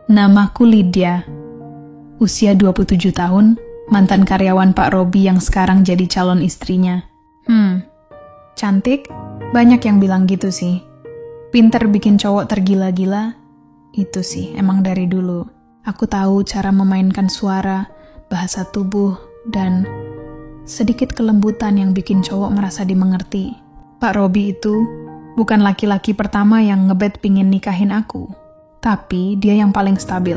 Namaku Lydia. Usia 27 tahun, mantan karyawan Pak Robi yang sekarang jadi calon istrinya. Cantik? Banyak yang bilang gitu sih. Pinter bikin cowok tergila-gila? Itu sih, emang dari dulu. Aku tahu cara memainkan suara, bahasa tubuh, dan sedikit kelembutan yang bikin cowok merasa dimengerti. Pak Robi itu bukan laki-laki pertama yang ngebet pingin nikahin aku. Tapi dia yang paling stabil,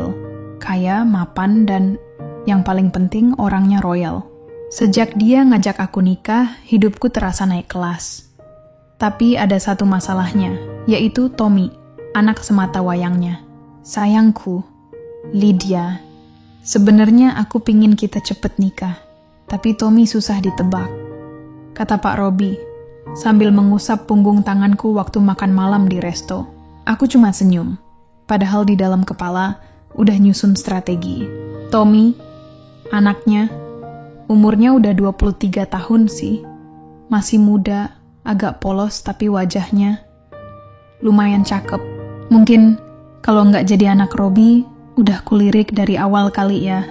kaya, mapan, dan yang paling penting orangnya royal. Sejak dia ngajak aku nikah, hidupku terasa naik kelas. Tapi ada satu masalahnya, yaitu Tommy, anak semata wayangnya. Sayangku, Lydia, sebenarnya aku pingin kita cepet nikah, tapi Tommy susah ditebak. Kata Pak Robi, sambil mengusap punggung tanganku waktu makan malam di resto. Aku cuma senyum. Padahal di dalam kepala udah nyusun strategi. Tommy, anaknya, umurnya udah 23 tahun sih. Masih muda, agak polos tapi wajahnya lumayan cakep. Mungkin kalau nggak jadi anak Robi, udah kulirik dari awal kali ya.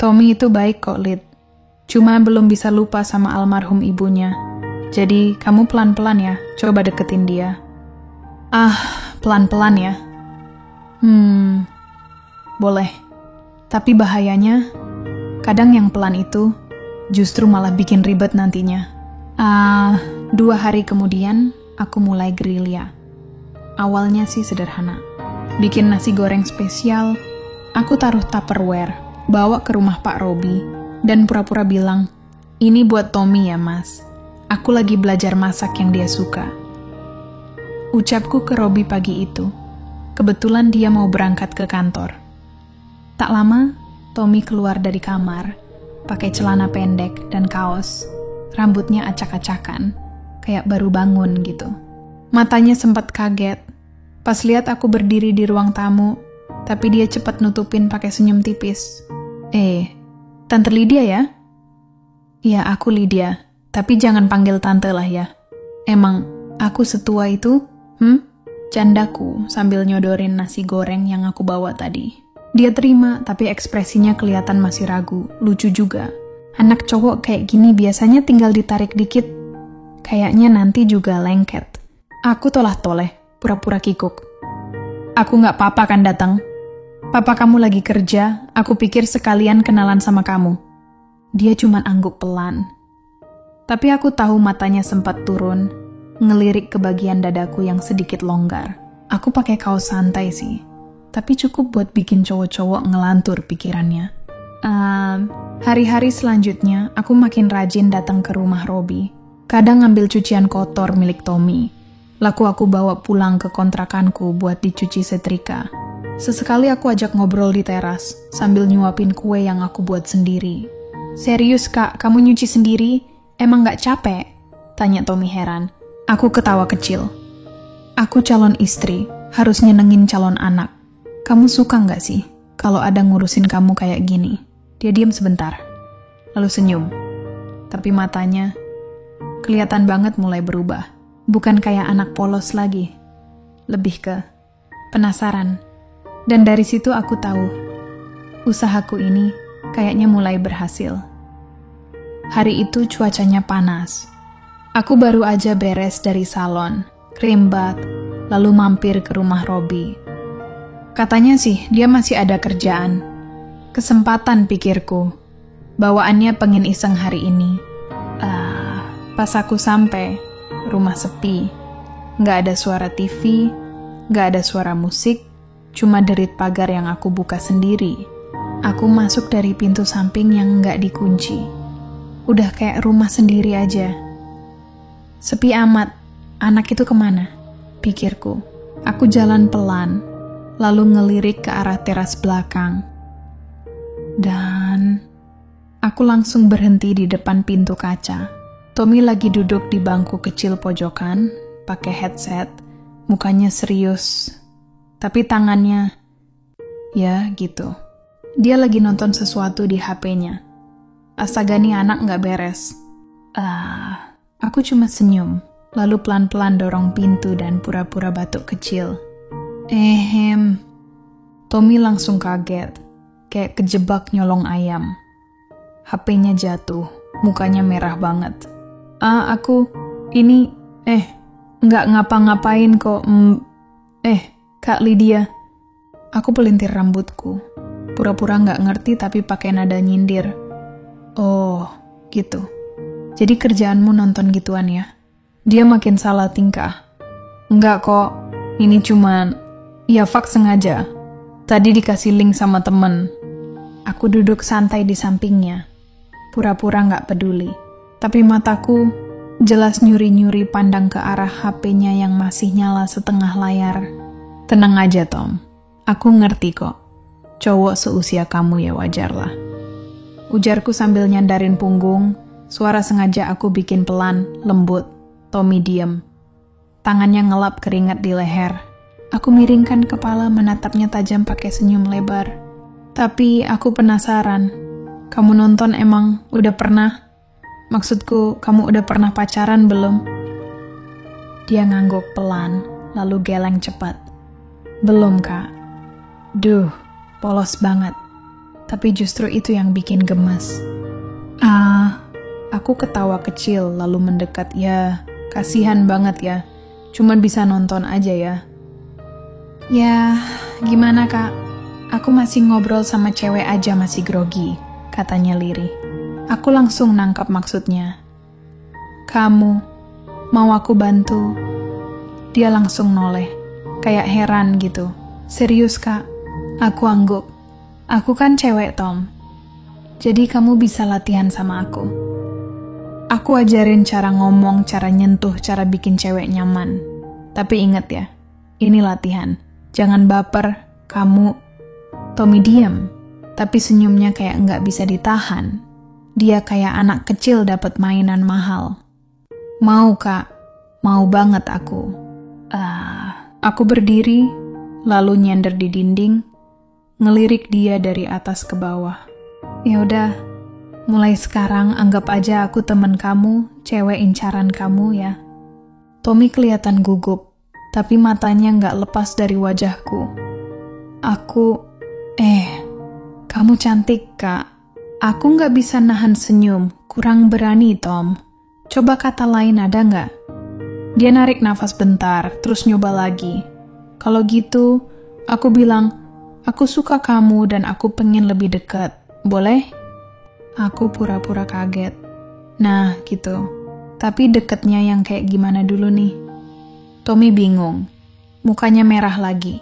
Tommy itu baik kok, Lid. Cuma belum bisa lupa sama almarhum ibunya. Jadi kamu pelan-pelan ya, coba deketin dia. Pelan-pelan ya. Boleh. Tapi bahayanya, kadang yang pelan itu justru malah bikin ribet nantinya. 2 hari kemudian, aku mulai gerilya. Awalnya sih sederhana. Bikin nasi goreng spesial, aku taruh Tupperware, bawa ke rumah Pak Robi, dan pura-pura bilang, "Ini buat Tommy ya, Mas. Aku lagi belajar masak yang dia suka." Ucapku ke Robi pagi itu. Kebetulan dia mau berangkat ke kantor. Tak lama, Tommy keluar dari kamar, pakai celana pendek dan kaos. Rambutnya acak-acakan, kayak baru bangun gitu. Matanya sempat kaget. Pas lihat aku berdiri di ruang tamu, tapi dia cepat nutupin pakai senyum tipis. Tante Lydia ya? Iya, aku Lydia, tapi jangan panggil tante lah ya. Emang aku setua itu? Candaku sambil nyodorin nasi goreng yang aku bawa tadi. Dia terima, tapi ekspresinya kelihatan masih ragu. Lucu juga. Anak cowok kayak gini biasanya tinggal ditarik dikit. Kayaknya nanti juga lengket. Aku toleh, pura-pura kikuk. Aku nggak papa kan datang. Papa kamu lagi kerja, aku pikir sekalian kenalan sama kamu. Dia cuman angguk pelan. Tapi aku tahu matanya sempat turun, ngelirik ke bagian dadaku yang sedikit longgar. Aku pakai kaos santai sih, tapi cukup buat bikin cowok-cowok ngelantur pikirannya. Hari-hari selanjutnya, aku makin rajin datang ke rumah Robi. Kadang ngambil cucian kotor milik Tommy. Laku aku bawa pulang ke kontrakanku buat dicuci setrika. Sesekali aku ajak ngobrol di teras, sambil nyuapin kue yang aku buat sendiri. "Serius kak, kamu nyuci sendiri? Emang gak capek?" Tanya Tommy heran. Aku ketawa kecil. "Aku calon istri, harus nyenengin calon anak. Kamu suka gak sih kalau ada ngurusin kamu kayak gini?" Dia diam sebentar, lalu senyum. Tapi matanya kelihatan banget mulai berubah. Bukan kayak anak polos lagi. Lebih ke penasaran. Dan dari situ aku tahu, usahaku ini kayaknya mulai berhasil. Hari itu cuacanya panas. Aku baru aja beres dari salon, krim bath, lalu mampir ke rumah Robi. Katanya sih dia masih ada kerjaan. Kesempatan pikirku. Bawaannya pengen iseng hari ini. Pas aku sampai, rumah sepi. Nggak ada suara TV, nggak ada suara musik, cuma derit pagar yang aku buka sendiri. Aku masuk dari pintu samping yang nggak dikunci. Udah kayak rumah sendiri aja. Sepi amat, anak itu kemana? Pikirku. Aku jalan pelan, lalu ngelirik ke arah teras belakang. Dan aku langsung berhenti di depan pintu kaca. Tommy lagi duduk di bangku kecil pojokan, pakai headset, mukanya serius. Tapi tangannya, ya gitu. Dia lagi nonton sesuatu di HP-nya. Astaga nih anak nggak beres. Aku cuma senyum, lalu pelan-pelan dorong pintu dan pura-pura batuk kecil. Tommy langsung kaget, kayak kejebak nyolong ayam. HP-nya jatuh, mukanya merah banget. Nggak ngapa-ngapain kok. Kak Lydia. Aku pelintir rambutku. Pura-pura nggak ngerti tapi pakai nada nyindir. Oh, gitu. Jadi kerjaanmu nonton gituan ya? Dia makin salah tingkah. Enggak kok, ini cuman... Ya fak sengaja. Tadi dikasih link sama temen. Aku duduk santai di sampingnya. Pura-pura nggak peduli. Tapi mataku jelas nyuri-nyuri pandang ke arah HP-nya yang masih nyala setengah layar. Tenang aja Tom, aku ngerti kok. Cowok seusia kamu ya wajarlah. Ujarku sambil nyandarin punggung, suara sengaja aku bikin pelan, lembut. Tommy diem. Tangannya ngelap keringat di leher. Aku miringkan kepala menatapnya tajam pakai senyum lebar. Tapi aku penasaran. Kamu nonton emang udah pernah? Maksudku, kamu udah pernah pacaran belum? Dia ngangguk pelan, lalu geleng cepat. Belum, Kak. Duh, polos banget. Tapi justru itu yang bikin gemes. Aku ketawa kecil lalu mendekat. Ya, kasihan banget ya. Cuman bisa nonton aja ya. Ya, gimana Kak? Aku masih ngobrol sama cewek aja masih grogi, katanya lirih. Aku langsung nangkap maksudnya. Kamu, mau aku bantu? Dia langsung noleh, kayak heran gitu. Serius Kak? Aku angguk. Aku kan cewek Tom. Jadi kamu bisa latihan sama aku. Aku ajarin cara ngomong, cara nyentuh, cara bikin cewek nyaman. Tapi inget ya, ini latihan. Jangan baper, kamu. Tommy diam, tapi senyumnya kayak nggak bisa ditahan. Dia kayak anak kecil dapat mainan mahal. Mau Kak, mau banget aku. Aku berdiri, lalu nyender di dinding, ngelirik dia dari atas ke bawah. Ya udah, mulai sekarang anggap aja aku temen kamu, cewek incaran kamu ya. Tommy kelihatan gugup, tapi matanya nggak lepas dari wajahku. Kamu cantik, Kak. Aku nggak bisa nahan senyum, kurang berani, Tom. Coba kata lain ada nggak? Dia narik nafas bentar, terus nyoba lagi. Kalau gitu, aku bilang, aku suka kamu dan aku pengen lebih dekat. Boleh? Aku pura-pura kaget. Nah, gitu. Tapi deketnya yang kayak gimana dulu nih? Tommy bingung. Mukanya merah lagi.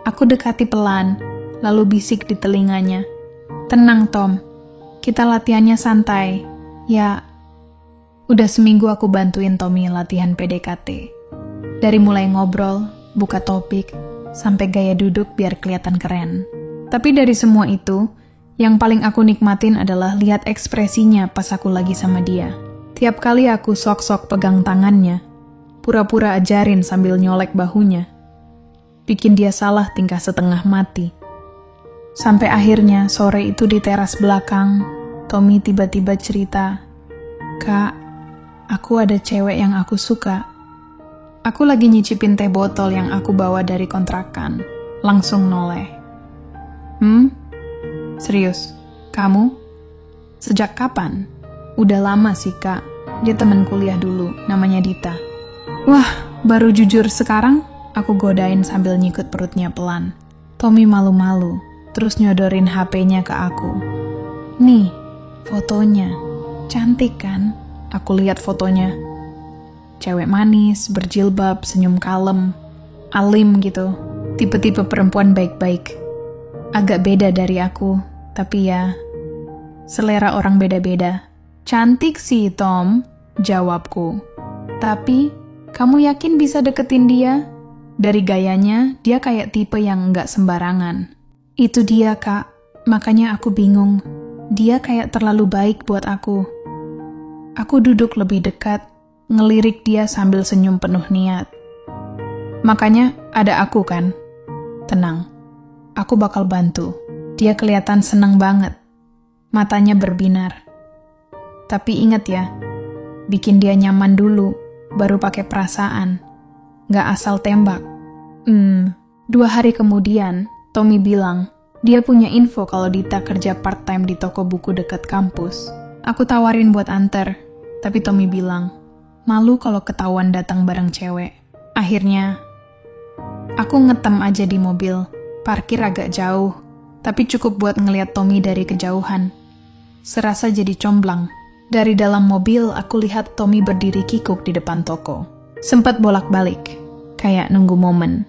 Aku dekati pelan, lalu bisik di telinganya. Tenang, Tom. Kita latihannya santai. Ya, udah seminggu aku bantuin Tommy latihan PDKT. Dari mulai ngobrol, buka topik, sampai gaya duduk biar kelihatan keren. Tapi dari semua itu, yang paling aku nikmatin adalah lihat ekspresinya pas aku lagi sama dia. Tiap kali aku sok-sok pegang tangannya, pura-pura ajarin sambil nyolek bahunya. Bikin dia salah tingkah setengah mati. Sampai akhirnya sore itu di teras belakang, Tommy tiba-tiba cerita, Kak, aku ada cewek yang aku suka. Aku lagi nyicipin teh botol yang aku bawa dari kontrakan. Langsung noleh. Serius? Kamu? Sejak kapan? Udah lama sih, Kak. Dia temen kuliah dulu, namanya Dita. Wah, baru jujur sekarang? Aku godain sambil nyikut perutnya pelan. Tommy malu-malu, terus nyodorin HP-nya ke aku. Nih, fotonya. Cantik kan? Aku lihat fotonya. Cewek manis, berjilbab, senyum kalem, alim gitu. Tipe-tipe perempuan baik-baik. Agak beda dari aku, tapi ya, selera orang beda-beda. Cantik sih, Tom, jawabku. Tapi, kamu yakin bisa deketin dia? Dari gayanya, dia kayak tipe yang nggak sembarangan. Itu dia, Kak. Makanya aku bingung. Dia kayak terlalu baik buat aku. Aku duduk lebih dekat, ngelirik dia sambil senyum penuh niat. Makanya ada aku kan? Tenang, aku bakal bantu. Dia kelihatan senang banget. Matanya berbinar. Tapi ingat ya, bikin dia nyaman dulu, baru pakai perasaan. Gak asal tembak. 2 hari kemudian, Tommy bilang, dia punya info kalau Dita kerja part-time di toko buku dekat kampus. Aku tawarin buat anter, tapi Tommy bilang, malu kalau ketahuan datang bareng cewek. Akhirnya, aku ngetem aja di mobil, parkir agak jauh, tapi cukup buat ngeliat Tommy dari kejauhan. Serasa jadi comblang. Dari dalam mobil, aku lihat Tommy berdiri kikuk di depan toko. Sempat bolak-balik, kayak nunggu momen.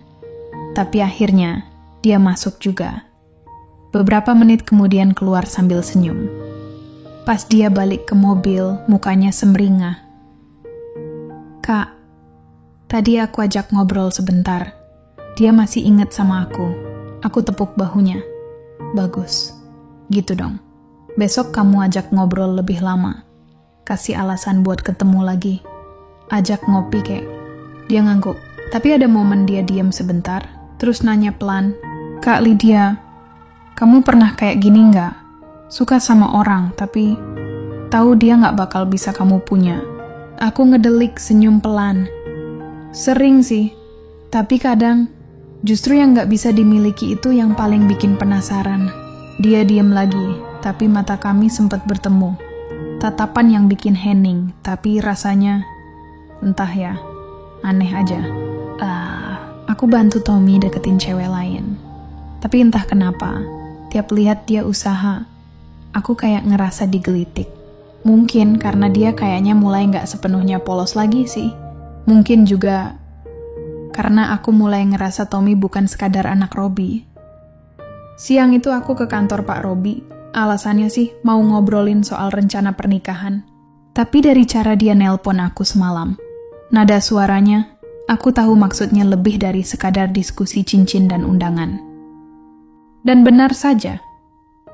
Tapi akhirnya, dia masuk juga. Beberapa menit kemudian keluar sambil senyum. Pas dia balik ke mobil, mukanya semringah. Kak, tadi aku ajak ngobrol sebentar. Dia masih inget sama aku. Aku tepuk bahunya. Bagus. Gitu dong. Besok kamu ajak ngobrol lebih lama. Kasih alasan buat ketemu lagi. Ajak ngopi kek. Dia ngangguk. Tapi ada momen dia diam sebentar, terus nanya pelan, Kak Lydia, kamu pernah kayak gini nggak? Suka sama orang, tapi tahu dia nggak bakal bisa kamu punya. Aku ngedelik senyum pelan. Sering sih, tapi kadang justru yang nggak bisa dimiliki itu yang paling bikin penasaran. Dia diam lagi, tapi mata kami sempat bertemu. Tatapan yang bikin hening, tapi rasanya, entah ya, aneh aja. Aku bantu Tommy deketin cewek lain. Tapi entah kenapa, tiap lihat dia usaha, aku kayak ngerasa digelitik. Mungkin karena dia kayaknya mulai gak sepenuhnya polos lagi sih. Mungkin juga karena aku mulai ngerasa Tommy bukan sekadar anak Robi. Siang itu aku ke kantor Pak Robi. Alasannya sih mau ngobrolin soal rencana pernikahan. Tapi dari cara dia nelpon aku semalam, nada suaranya, aku tahu maksudnya lebih dari sekadar diskusi cincin dan undangan. Dan benar saja,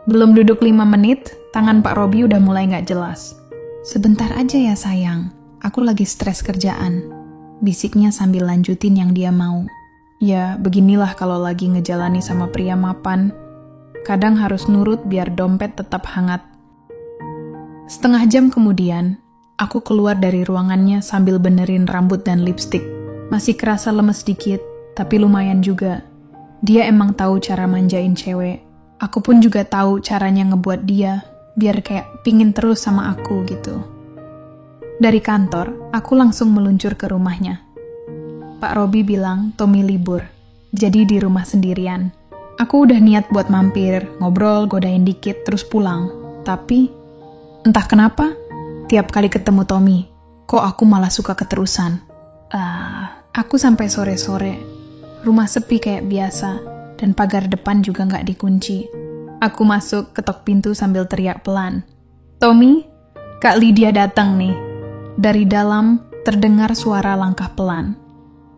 belum duduk 5 menit, tangan Pak Robi udah mulai gak jelas. Sebentar aja ya sayang, aku lagi stres kerjaan. Bisiknya sambil lanjutin yang dia mau. Ya, beginilah kalau lagi ngejalani sama pria mapan. Kadang harus nurut biar dompet tetap hangat. Setengah jam kemudian, aku keluar dari ruangannya sambil benerin rambut dan lipstik. Masih kerasa lemes dikit, tapi lumayan juga. Dia emang tahu cara manjain cewek. Aku pun juga tahu caranya ngebuat dia, biar kayak pingin terus sama aku gitu. Dari kantor, aku langsung meluncur ke rumahnya. Pak Robi bilang Tommy libur, jadi di rumah sendirian. Aku udah niat buat mampir, ngobrol, godain dikit, terus pulang. Tapi, entah kenapa, tiap kali ketemu Tommy, kok aku malah suka keterusan. Aku sampai sore-sore. Rumah sepi kayak biasa, dan pagar depan juga nggak dikunci. Aku masuk, ketok pintu sambil teriak pelan. Tommy, Kak Lydia datang nih. Dari dalam, terdengar suara langkah pelan.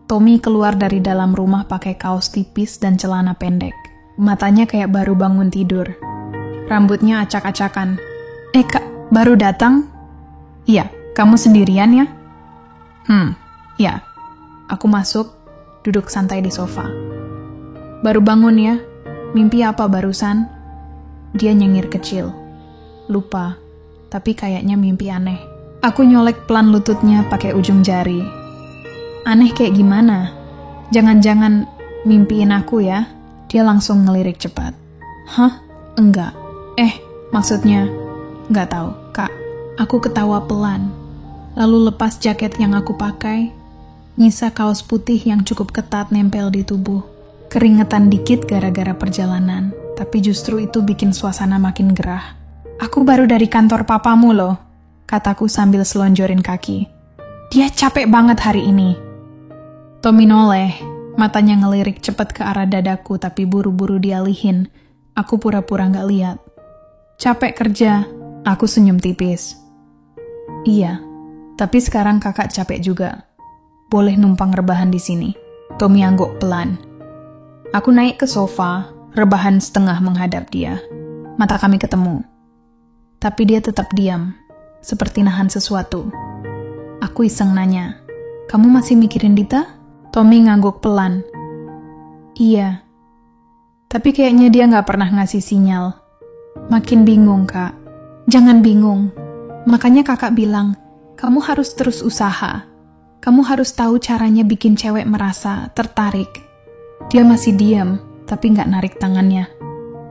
Tommy keluar dari dalam rumah pakai kaos tipis dan celana pendek. Matanya kayak baru bangun tidur. Rambutnya acak-acakan. Kak, baru datang? Iya, kamu sendirian ya? Ya. Aku masuk, duduk santai di sofa. Baru bangun ya? Mimpi apa barusan? Dia nyengir kecil. Lupa, tapi kayaknya mimpi aneh. Aku nyolek pelan lututnya pakai ujung jari. Aneh kayak gimana? Jangan-jangan mimpiin aku ya? Dia langsung ngelirik cepat. Hah? Enggak. Maksudnya, enggak tahu, Kak. Aku ketawa pelan. Lalu lepas jaket yang aku pakai, nyisa kaos putih yang cukup ketat nempel di tubuh. Keringetan dikit gara-gara perjalanan, tapi justru itu bikin suasana makin gerah. Aku baru dari kantor papamu loh, kataku sambil selonjorin kaki. Dia capek banget hari ini. Tommy noleh, matanya ngelirik cepat ke arah dadaku tapi buru-buru dialihin. Aku pura-pura gak lihat. Capek kerja, aku senyum tipis. Iya, tapi sekarang kakak capek juga. Boleh numpang rebahan di sini. Tommy angguk pelan. Aku naik ke sofa, rebahan setengah menghadap dia. Mata kami ketemu. Tapi dia tetap diam, seperti nahan sesuatu. Aku iseng nanya, kamu masih mikirin Dita? Tommy ngangguk pelan. Iya. Tapi kayaknya dia gak pernah ngasih sinyal. Makin bingung, Kak. Jangan bingung. Makanya kakak bilang, kamu harus terus usaha. Kamu harus tahu caranya bikin cewek merasa tertarik. Dia masih diam, tapi nggak narik tangannya.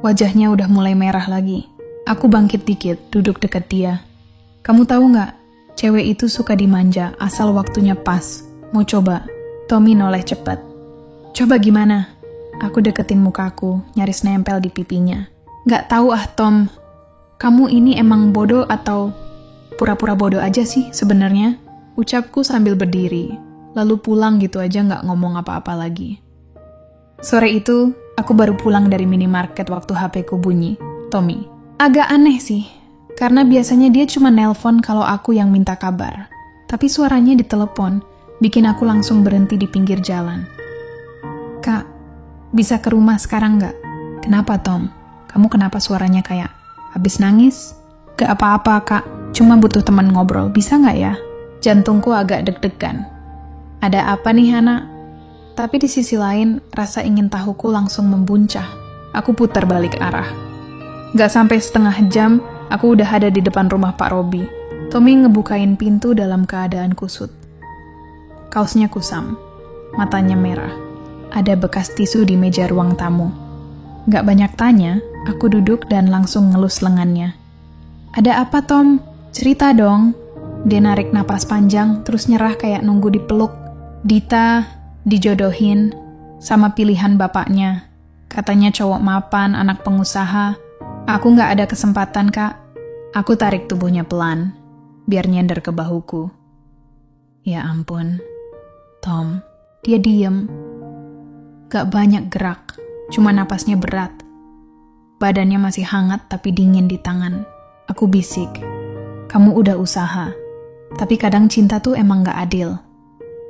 Wajahnya udah mulai merah lagi. Aku bangkit dikit, duduk dekat dia. Kamu tahu nggak, cewek itu suka dimanja asal waktunya pas. Mau coba? Tommy noleh cepat. Coba gimana? Aku deketin mukaku, nyaris nempel di pipinya. Nggak tahu Tom. Kamu ini emang bodoh atau pura-pura bodoh aja sih sebenarnya? Ucapku sambil berdiri, lalu pulang gitu aja nggak ngomong apa-apa lagi. Sore itu, aku baru pulang dari minimarket waktu HP-ku bunyi. Tommy. Agak aneh sih, karena biasanya dia cuma nelpon kalau aku yang minta kabar. Tapi suaranya di telepon bikin aku langsung berhenti di pinggir jalan. Kak, bisa ke rumah sekarang nggak? Kenapa Tom? Kamu kenapa suaranya kayak habis nangis? Gak apa-apa kak, cuma butuh teman ngobrol, bisa nggak ya? Jantungku agak deg-degan. Ada apa nih anak? Tapi di sisi lain, rasa ingin tahuku langsung membuncah. Aku putar balik arah. Gak sampai setengah jam, aku udah ada di depan rumah Pak Robi. Tommy ngebukain pintu dalam keadaan kusut. Kaosnya kusam, matanya merah. Ada bekas tisu di meja ruang tamu. Gak banyak tanya, aku duduk dan langsung ngelus lengannya. Ada apa Tom? Cerita dong. Dia narik napas panjang, terus nyerah kayak nunggu dipeluk. Dita dijodohin sama pilihan bapaknya. Katanya cowok mapan, anak pengusaha. Aku gak ada kesempatan, Kak. Aku tarik tubuhnya pelan, biar nyender ke bahuku. Ya ampun. Tom, dia diem. Gak banyak gerak, cuma napasnya berat. Badannya masih hangat tapi dingin di tangan. Aku bisik, kamu udah usaha. Tapi kadang cinta tuh emang gak adil.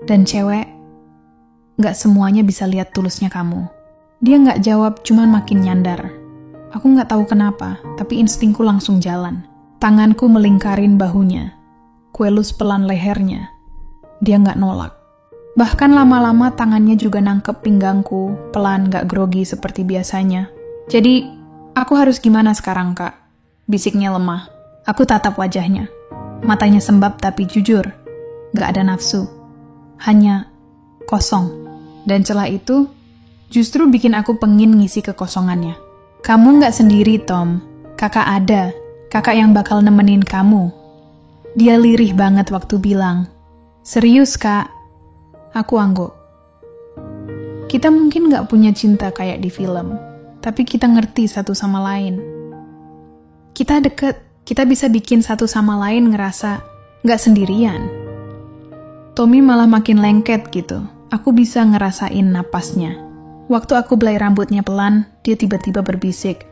Dan cewek, gak semuanya bisa lihat tulusnya kamu. Dia gak jawab, cuman makin nyandar. Aku gak tahu kenapa, tapi instingku langsung jalan. Tanganku melingkarin bahunya. Kuelus pelan lehernya. Dia gak nolak. Bahkan lama-lama tangannya juga nangkep pinggangku, pelan gak grogi seperti biasanya. Jadi, aku harus gimana sekarang, Kak? Bisiknya lemah. Aku tatap wajahnya. Matanya sembab tapi jujur. Gak ada nafsu. Hanya kosong. Dan celah itu justru bikin aku pengin ngisi kekosongannya. Kamu gak sendiri, Tom. Kakak ada. Kakak yang bakal nemenin kamu. Dia lirih banget waktu bilang, serius, Kak? Aku angguk. Kita mungkin gak punya cinta kayak di film, tapi kita ngerti satu sama lain. Kita deket, kita bisa bikin satu sama lain ngerasa gak sendirian. Tommy malah makin lengket gitu. Aku bisa ngerasain napasnya. Waktu aku belai rambutnya pelan, dia tiba-tiba berbisik.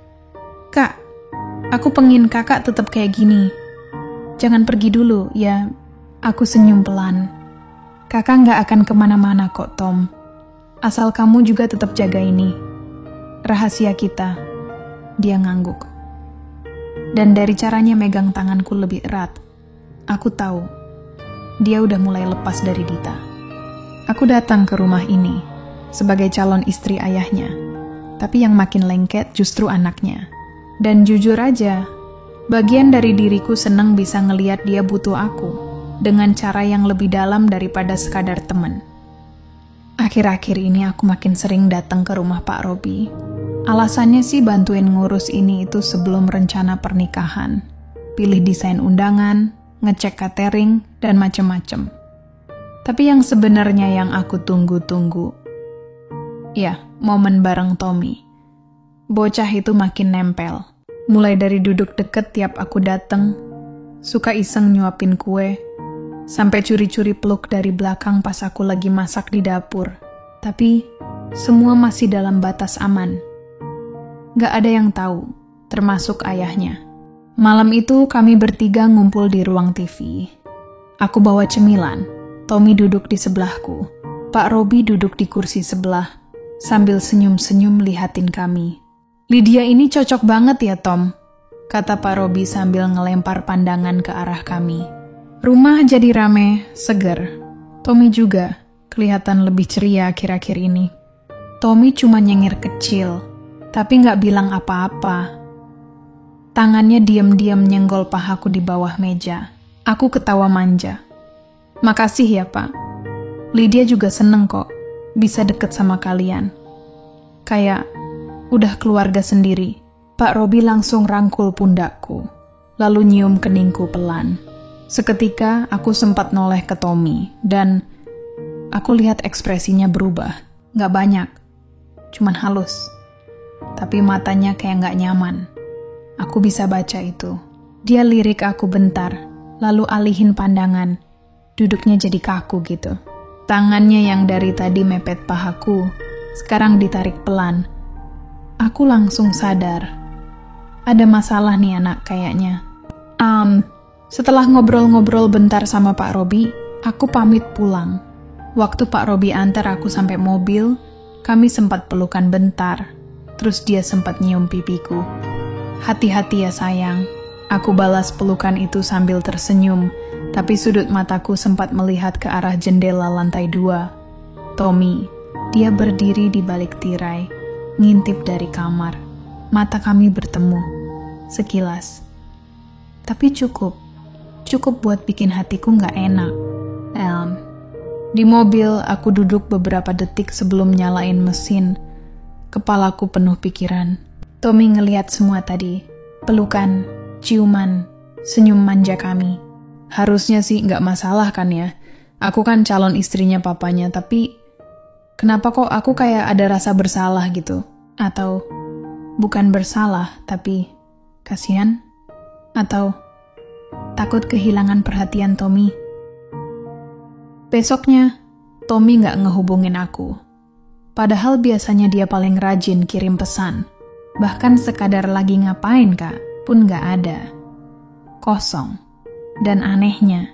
Kak, aku pengen kakak tetap kayak gini. Jangan pergi dulu, ya. Aku senyum pelan. Kakak gak akan kemana-mana kok, Tom. Asal kamu juga tetap jaga ini. Rahasia kita. Dia ngangguk. Dan dari caranya megang tanganku lebih erat, aku tahu dia udah mulai lepas dari Dita. Aku datang ke rumah ini sebagai calon istri ayahnya, tapi yang makin lengket justru anaknya. Dan jujur aja, bagian dari diriku seneng bisa ngeliat dia butuh aku dengan cara yang lebih dalam daripada sekadar teman. Akhir-akhir ini aku makin sering datang ke rumah Pak Robi. Alasannya sih bantuin ngurus ini itu sebelum rencana pernikahan. Pilih desain undangan, ngecek catering, dan macem-macem. Tapi yang sebenarnya yang aku tunggu-tunggu, ya, momen bareng Tommy. Bocah itu makin nempel. Mulai dari duduk deket tiap aku dateng, suka iseng nyuapin kue, sampai curi-curi peluk dari belakang pas aku lagi masak di dapur. Tapi, semua masih dalam batas aman. Gak ada yang tahu, termasuk ayahnya. Malam itu kami bertiga ngumpul di ruang TV. Aku bawa cemilan, Tommy duduk di sebelahku, Pak Robi duduk di kursi sebelah, sambil senyum-senyum lihatin kami. Lydia ini cocok banget ya, Tom, kata Pak Robi sambil ngelempar pandangan ke arah kami. Rumah jadi rame, seger. Tommy juga kelihatan lebih ceria akhir-akhir ini. Tommy cuma nyengir kecil, tapi gak bilang apa-apa. Tangannya diam-diam nyenggol pahaku di bawah meja. Aku ketawa manja. Makasih ya, Pak. Lydia juga seneng kok bisa deket sama kalian. Kayak Udah keluarga sendiri. Pak Robi langsung rangkul pundakku, lalu nyium keningku pelan. Seketika aku sempat noleh ke Tommy, dan aku lihat ekspresinya berubah. Gak banyak, cuman halus. Tapi matanya kayak gak nyaman. Aku bisa baca itu. Dia lirik aku bentar, lalu alihin pandangan. Duduknya jadi kaku gitu. Tangannya yang dari tadi mepet pahaku, sekarang ditarik pelan. Aku langsung sadar. Ada masalah nih anak kayaknya. Setelah ngobrol-ngobrol bentar sama Pak Robi, aku pamit pulang. Waktu Pak Robi antar aku sampai mobil, kami sempat pelukan bentar. Terus dia sempat nyium pipiku. Hati-hati ya sayang. Aku balas pelukan itu sambil tersenyum, tapi sudut mataku sempat melihat ke arah jendela lantai 2. Tommy, dia berdiri di balik tirai, ngintip dari kamar. Mata kami bertemu, sekilas. Tapi cukup buat bikin hatiku gak enak. Di mobil, aku duduk beberapa detik sebelum nyalain mesin. Kepalaku penuh pikiran. Tommy ngeliat semua tadi. Pelukan, ciuman, senyum manja kami. Harusnya sih gak masalah kan ya. Aku kan calon istrinya papanya, tapi kenapa kok aku kayak ada rasa bersalah gitu? Atau bukan bersalah, tapi kasihan? Atau takut kehilangan perhatian Tommy? Besoknya, Tommy gak ngehubungin aku. Padahal biasanya dia paling rajin kirim pesan. Bahkan sekadar lagi ngapain kak, pun gak ada. Kosong. Dan anehnya,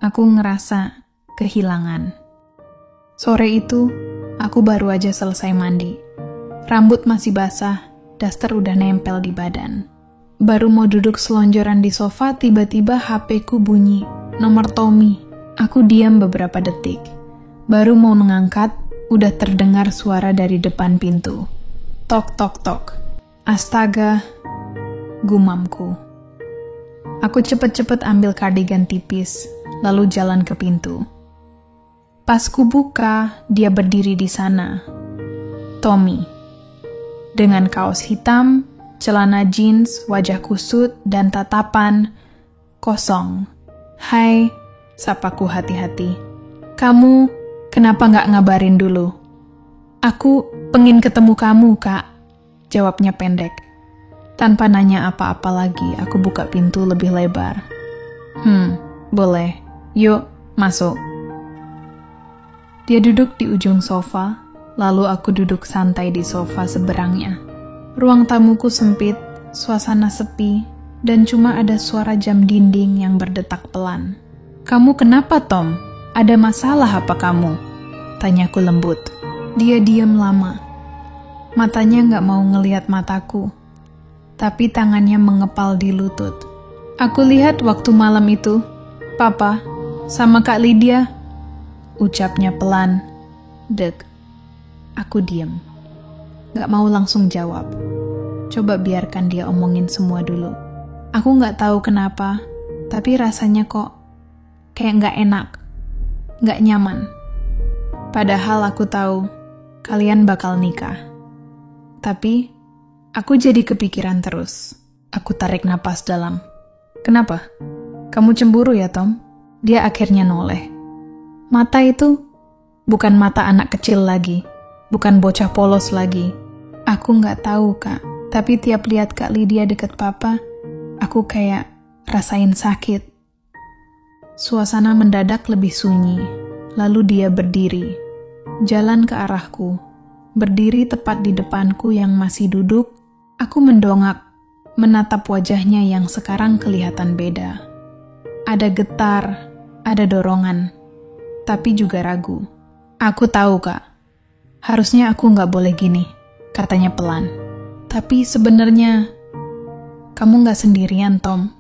aku ngerasa kehilangan. Sore itu, aku baru aja selesai mandi. Rambut masih basah, daster udah nempel di badan. Baru mau duduk selonjoran di sofa, tiba-tiba HP-ku bunyi. Nomor Tommy. Aku diam beberapa detik. Baru mau mengangkat, udah terdengar suara dari depan pintu. Tok, tok, tok. Astaga, gumamku. Aku cepet-cepet ambil kardigan tipis, lalu jalan ke pintu. Pas ku buka, dia berdiri di sana. Tommy. Dengan kaos hitam, celana jeans, wajah kusut, dan tatapan kosong. Hai, sapaku hati-hati. Kamu kenapa nggak ngabarin dulu? Aku pengen ketemu kamu, Kak. Jawabnya pendek. Tanpa nanya apa-apa lagi, aku buka pintu lebih lebar. Boleh. Yuk, masuk. Dia duduk di ujung sofa, lalu aku duduk santai di sofa seberangnya. Ruang tamuku sempit, suasana sepi, dan cuma ada suara jam dinding yang berdetak pelan. Kamu kenapa, Tom? Ada masalah apa kamu? Tanyaku lembut. Dia diam lama. Matanya gak mau ngelihat mataku, tapi tangannya mengepal di lutut. Aku lihat waktu malam itu, Papa, sama Kak Lydia, ucapnya pelan. Dek. Aku diam. Gak mau langsung jawab. Coba biarkan dia omongin semua dulu. Aku gak tahu kenapa, tapi rasanya kok kayak gak enak, gak nyaman. Padahal aku tahu kalian bakal nikah. Tapi aku jadi kepikiran terus. Aku tarik napas dalam. Kenapa? Kamu cemburu ya, Tom? Dia akhirnya noleh. Mata itu bukan mata anak kecil lagi, bukan bocah polos lagi. Aku gak tahu, Kak. Tapi tiap lihat Kak Lydia deket Papa, aku kayak rasain sakit. Suasana mendadak lebih sunyi. Lalu dia berdiri, jalan ke arahku, berdiri tepat di depanku yang masih duduk. Aku mendongak, menatap wajahnya yang sekarang kelihatan beda. Ada getar, ada dorongan, tapi juga ragu. Aku tahu, Kak. Harusnya aku gak boleh gini, katanya pelan. Tapi sebenarnya kamu gak sendirian, Tom.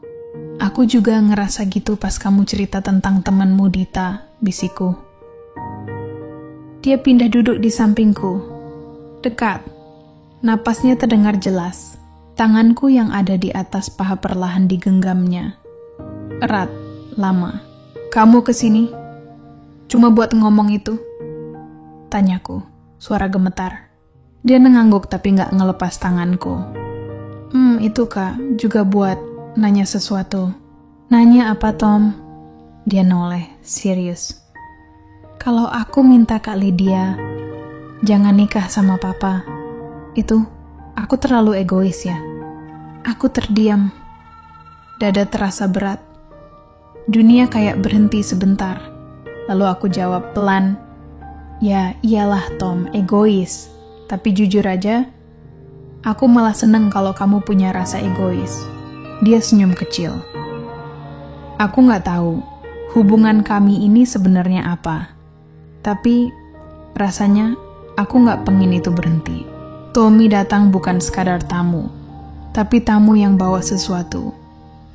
Aku juga ngerasa gitu pas kamu cerita tentang temanmu Dita, bisiku. Dia pindah duduk di sampingku. Dekat. Napasnya terdengar jelas. Tanganku yang ada di atas paha perlahan digenggamnya. Erat, lama. Kamu kesini? Cuma buat ngomong itu? Tanyaku, suara gemetar. Dia nengangguk tapi nggak ngelepas tanganku. Itu Kak, juga buat nanya sesuatu. Nanya apa Tom? Dia noleh, serius. Kalau aku minta Kak Lydia, jangan nikah sama papa. Itu, aku terlalu egois ya. Aku terdiam. Dada terasa berat. Dunia kayak berhenti sebentar. Lalu aku jawab pelan, ya iyalah Tom, egois. Tapi jujur aja, aku malah seneng kalau kamu punya rasa egois. Dia senyum kecil. Aku nggak tahu hubungan kami ini sebenarnya apa. Tapi rasanya aku nggak pengen itu berhenti. Tommy datang bukan sekadar tamu, tapi tamu yang bawa sesuatu.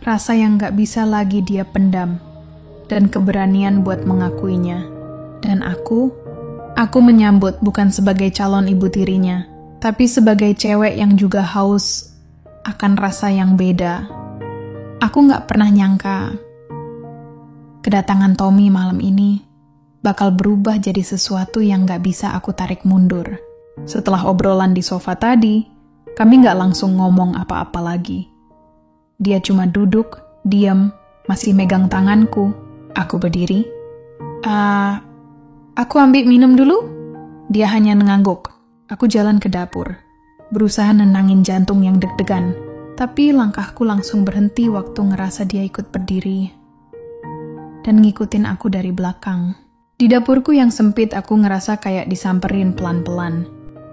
Rasa yang nggak bisa lagi dia pendam, dan keberanian buat mengakuinya. Dan aku menyambut bukan sebagai calon ibu tirinya, tapi sebagai cewek yang juga haus akan rasa yang beda. Aku nggak pernah nyangka kedatangan Tommy malam ini bakal berubah jadi sesuatu yang nggak bisa aku tarik mundur. Setelah obrolan di sofa tadi, kami nggak langsung ngomong apa-apa lagi. Dia cuma duduk, diam, masih megang tanganku. Aku berdiri. Aku ambil minum dulu? Dia hanya mengangguk. Aku jalan ke dapur, berusaha nenangin jantung yang deg-degan. Tapi langkahku langsung berhenti waktu ngerasa dia ikut berdiri dan ngikutin aku dari belakang. Di dapurku yang sempit, aku ngerasa kayak disamperin pelan-pelan.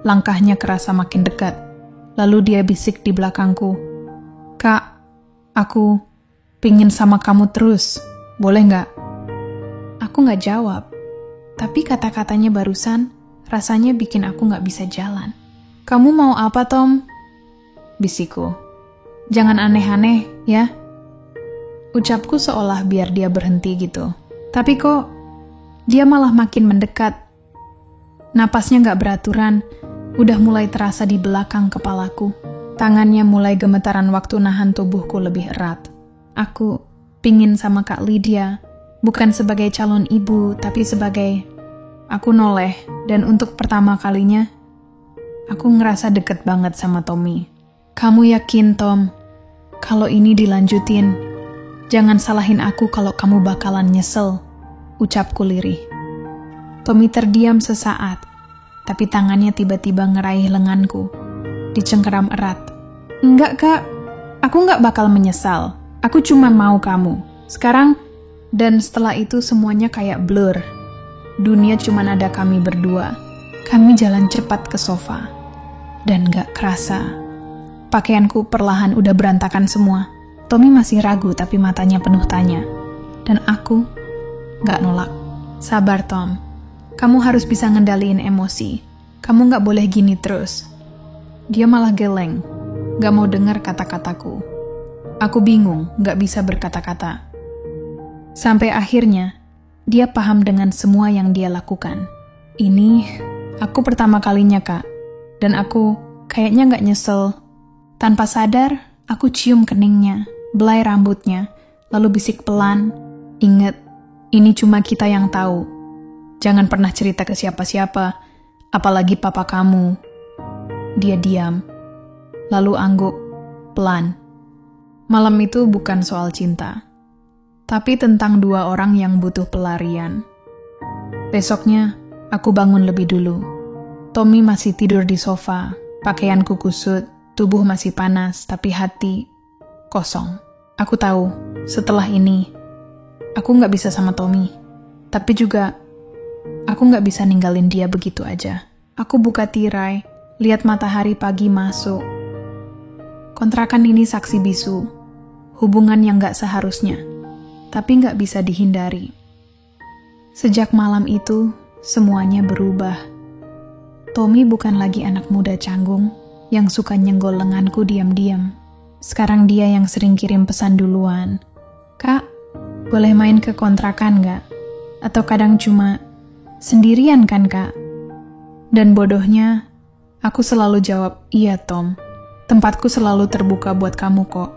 Langkahnya kerasa makin dekat. Lalu dia bisik di belakangku. Kak, aku pingin sama kamu terus. Boleh nggak? Aku nggak jawab. Tapi kata-katanya barusan rasanya bikin aku nggak bisa jalan. Kamu mau apa, Tom? Bisikku. Jangan aneh-aneh, ya. Ucapku seolah biar dia berhenti gitu. Tapi kok dia malah makin mendekat. Napasnya nggak beraturan, udah mulai terasa di belakang kepalaku. Tangannya mulai gemetaran waktu nahan tubuhku lebih erat. Aku pingin sama Kak Lydia, bukan sebagai calon ibu, tapi sebagai... Aku noleh, dan untuk pertama kalinya, aku ngerasa deket banget sama Tommy. Kamu yakin, Tom? Kalau ini dilanjutin, jangan salahin aku kalau kamu bakalan nyesel, ucapku lirih. Tommy terdiam sesaat, tapi tangannya tiba-tiba ngeraih lenganku, dicengkeram erat. Enggak, Kak. Aku nggak bakal menyesal. Aku cuma mau kamu. Sekarang, dan setelah itu semuanya kayak blur. Dunia cuma ada kami berdua. Kami jalan cepat ke sofa. Dan gak kerasa, pakaianku perlahan udah berantakan semua. Tommy masih ragu tapi matanya penuh tanya. Dan aku gak nolak. Sabar, Tom. Kamu harus bisa ngendaliin emosi. Kamu gak boleh gini terus. Dia malah geleng. Gak mau dengar kata-kataku. Aku bingung, gak bisa berkata-kata. Sampai akhirnya, dia paham dengan semua yang dia lakukan. Ini, aku pertama kalinya, Kak. Dan aku kayaknya gak nyesel. Tanpa sadar, aku cium keningnya, belai rambutnya, lalu bisik pelan, ingat, ini cuma kita yang tahu. Jangan pernah cerita ke siapa-siapa, apalagi papa kamu. Dia diam, lalu angguk, pelan. Malam itu bukan soal cinta, tapi tentang dua orang yang butuh pelarian. Besoknya, aku bangun lebih dulu. Tommy masih tidur di sofa, pakaianku kusut, tubuh masih panas, tapi hati kosong. Aku tahu, setelah ini, aku nggak bisa sama Tommy. Tapi juga, aku nggak bisa ninggalin dia begitu aja. Aku buka tirai, lihat matahari pagi masuk. Kontrakan ini saksi bisu, hubungan yang nggak seharusnya, tapi nggak bisa dihindari. Sejak malam itu, semuanya berubah. Tommy bukan lagi anak muda canggung yang suka nyenggol lenganku diam-diam. Sekarang dia yang sering kirim pesan duluan. Kak, boleh main ke kontrakan nggak? Atau kadang cuma sendirian kan, Kak? Dan bodohnya, aku selalu jawab, iya Tom. Tempatku selalu terbuka buat kamu kok.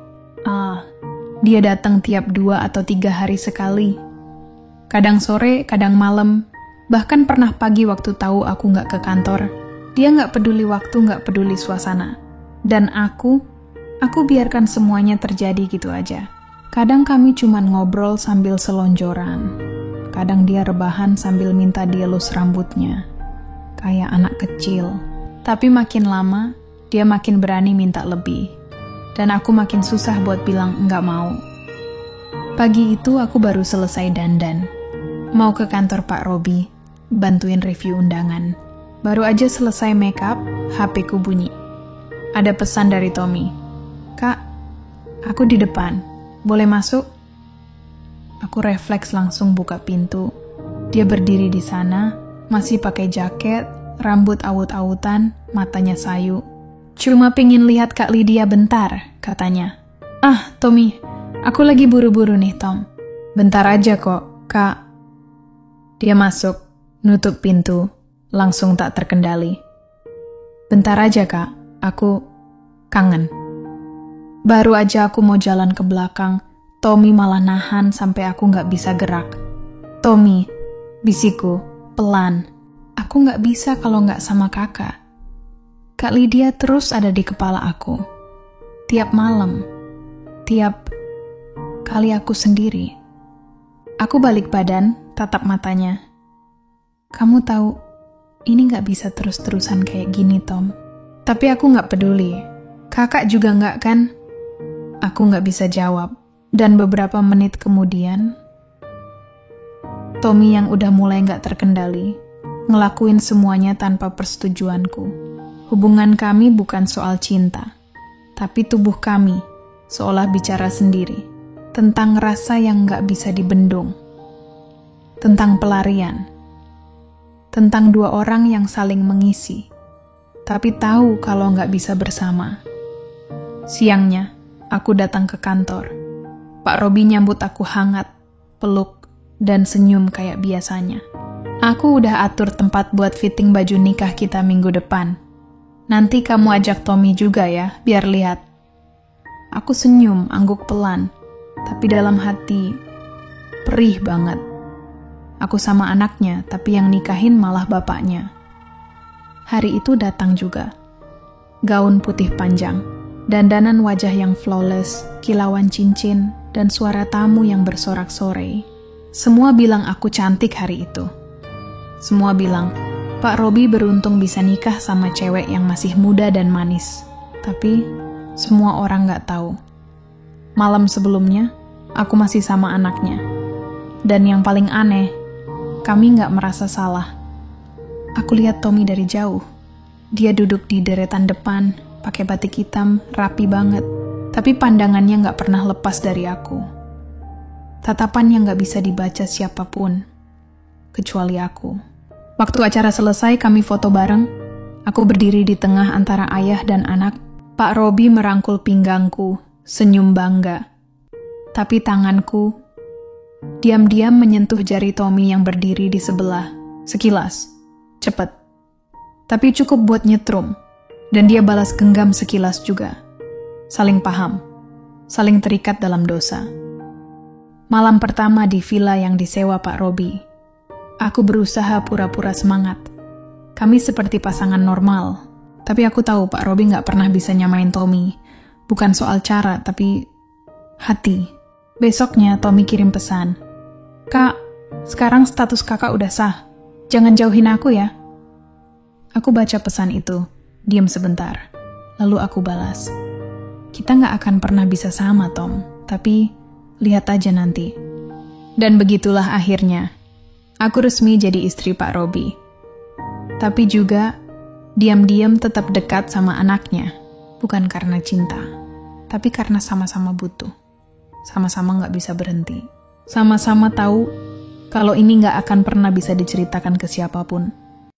Dia datang tiap 2 atau 3 hari sekali. Kadang sore, kadang malam, bahkan pernah pagi waktu tahu aku nggak ke kantor. Dia nggak peduli waktu, nggak peduli suasana. Dan aku biarkan semuanya terjadi gitu aja. Kadang kami cuman ngobrol sambil selonjoran. Kadang dia rebahan sambil minta dielus rambutnya. Kayak anak kecil. Tapi makin lama, dia makin berani minta lebih. Dan aku makin susah buat bilang nggak mau. Pagi itu aku baru selesai dandan. Mau ke kantor Pak Robi, bantuin review undangan. Baru aja selesai makeup, HP ku bunyi. Ada pesan dari Tommy. Kak, aku di depan. Boleh masuk? Aku refleks langsung buka pintu. Dia berdiri di sana, masih pakai jaket, rambut awut-awutan, matanya sayu. Cuma pingin lihat Kak Lydia bentar, katanya. Ah, Tommy, aku lagi buru-buru nih, Tom. Bentar aja kok, Kak. Dia masuk, nutup pintu, langsung tak terkendali. Bentar aja, Kak. Aku kangen. Baru aja aku mau jalan ke belakang, Tommy malah nahan sampai aku nggak bisa gerak. Tommy, bisiku, pelan. Aku nggak bisa kalau nggak sama kakak. Kak Lydia terus ada di kepala aku. Tiap malam, tiap kali aku sendiri. Aku balik badan, tatap matanya. Kamu tahu, ini nggak bisa terus-terusan kayak gini, Tom. Tapi aku nggak peduli. Kakak juga nggak kan? Aku nggak bisa jawab. Dan beberapa menit kemudian, Tommy yang udah mulai nggak terkendali, ngelakuin semuanya tanpa persetujuanku. Hubungan kami bukan soal cinta, tapi tubuh kami seolah bicara sendiri. Tentang rasa yang nggak bisa dibendung. Tentang pelarian. Tentang dua orang yang saling mengisi, tapi tahu kalau nggak bisa bersama. Siangnya, aku datang ke kantor. Pak Robi nyambut aku hangat, peluk, dan senyum kayak biasanya. Aku udah atur tempat buat fitting baju nikah kita minggu depan. Nanti kamu ajak Tommy juga ya, biar lihat. Aku senyum, angguk pelan, tapi dalam hati, perih banget. Aku sama anaknya, tapi yang nikahin malah bapaknya. Hari itu datang juga. Gaun putih panjang, dandanan wajah yang flawless, kilauan cincin, dan suara tamu yang bersorak-sorai. Semua bilang aku cantik hari itu. Semua bilang, Pak Robi beruntung bisa nikah sama cewek yang masih muda dan manis. Tapi, semua orang gak tahu. Malam sebelumnya, aku masih sama anaknya. Dan yang paling aneh, kami gak merasa salah. Aku lihat Tommy dari jauh. Dia duduk di deretan depan, pakai batik hitam, rapi banget. Tapi pandangannya gak pernah lepas dari aku. Tatapan yang gak bisa dibaca siapapun, kecuali aku. Waktu acara selesai, kami foto bareng. Aku berdiri di tengah antara ayah dan anak. Pak Robi merangkul pinggangku, senyum bangga. Tapi tanganku diam-diam menyentuh jari Tommy yang berdiri di sebelah. Sekilas, cepet. Tapi cukup buat nyetrum. Dan dia balas genggam sekilas juga. Saling paham, saling terikat dalam dosa. Malam pertama di villa yang disewa Pak Robi. Aku berusaha pura-pura semangat. Kami seperti pasangan normal. Tapi aku tahu Pak Robi gak pernah bisa nyamain Tommy. Bukan soal cara, tapi hati. Besoknya Tommy kirim pesan. Kak, sekarang status kakak udah sah. Jangan jauhin aku ya. Aku baca pesan itu, diam sebentar. Lalu aku balas. Kita gak akan pernah bisa sama, Tom. Tapi lihat aja nanti. Dan begitulah akhirnya. Aku resmi jadi istri Pak Robi. Tapi juga diam-diam tetap dekat sama anaknya. Bukan karena cinta, tapi karena sama-sama butuh. Sama-sama gak bisa berhenti. Sama-sama tahu kalau ini gak akan pernah bisa diceritakan ke siapapun.